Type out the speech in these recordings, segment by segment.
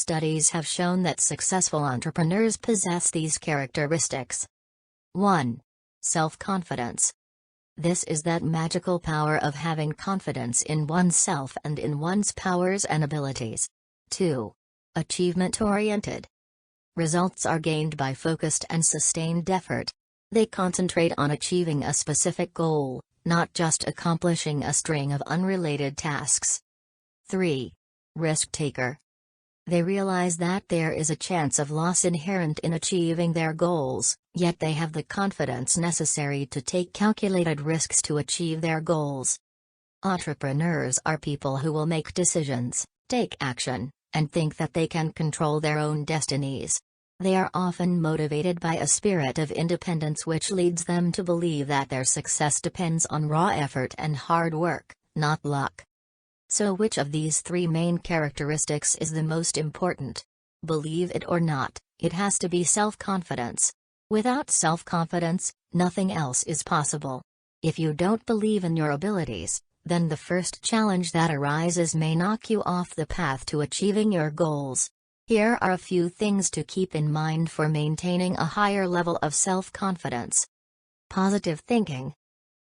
studies have shown that successful entrepreneurs possess these characteristics. 1. Self-confidence. This is that magical power of having confidence in oneself and in one's powers and abilities. 2. Achievement-oriented. Results are gained by focused and sustained effort. They concentrate on achieving a specific goal, not just accomplishing a string of unrelated tasks. 3. Risk-taker. They realize that there is a chance of loss inherent in achieving their goals, yet they have the confidence necessary to take calculated risks to achieve their goals. Entrepreneurs are people who will make decisions, take action, and think that they can control their own destinies. They are often motivated by a spirit of independence which leads them to believe that their success depends on raw effort and hard work, not luck. So which of these three main characteristics is the most important? Believe it or not, it has to be self-confidence. Without self-confidence, nothing else is possible. If you don't believe in your abilities, then the first challenge that arises may knock you off the path to achieving your goals. Here are a few things to keep in mind for maintaining a higher level of self-confidence. Positive thinking.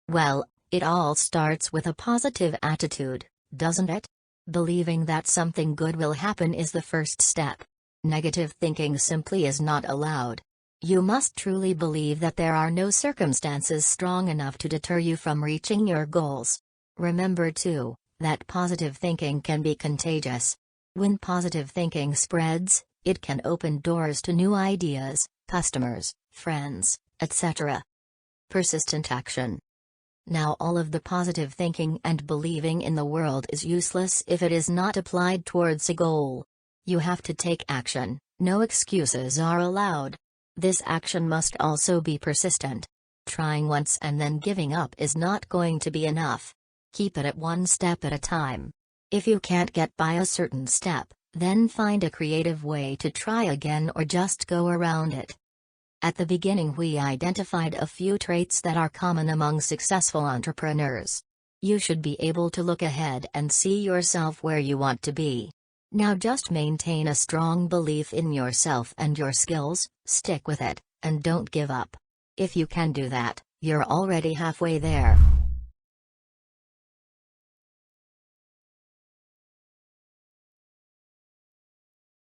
Well, it all starts with a positive attitude, doesn't it? Believing that something good will happen is the first step. Negative thinking simply is not allowed. You must truly believe that there are no circumstances strong enough to deter you from reaching your goals. Remember too, that positive thinking can be contagious. When positive thinking spreads, it can open doors to new ideas, customers, friends, etc. Persistent action. Now all of the positive thinking and believing in the world is useless if it is not applied towards a goal. You have to take action, no excuses are allowed. This action must also be persistent. Trying once and then giving up is not going to be enough. Keep it at one step at a time. If you can't get by a certain step, then find a creative way to try again or just go around it. At the beginning we identified a few traits that are common among successful entrepreneurs. You should be able to look ahead and see yourself where you want to be. Now just maintain a strong belief in yourself and your skills, stick with it, and don't give up. If you can do that, you're already halfway there.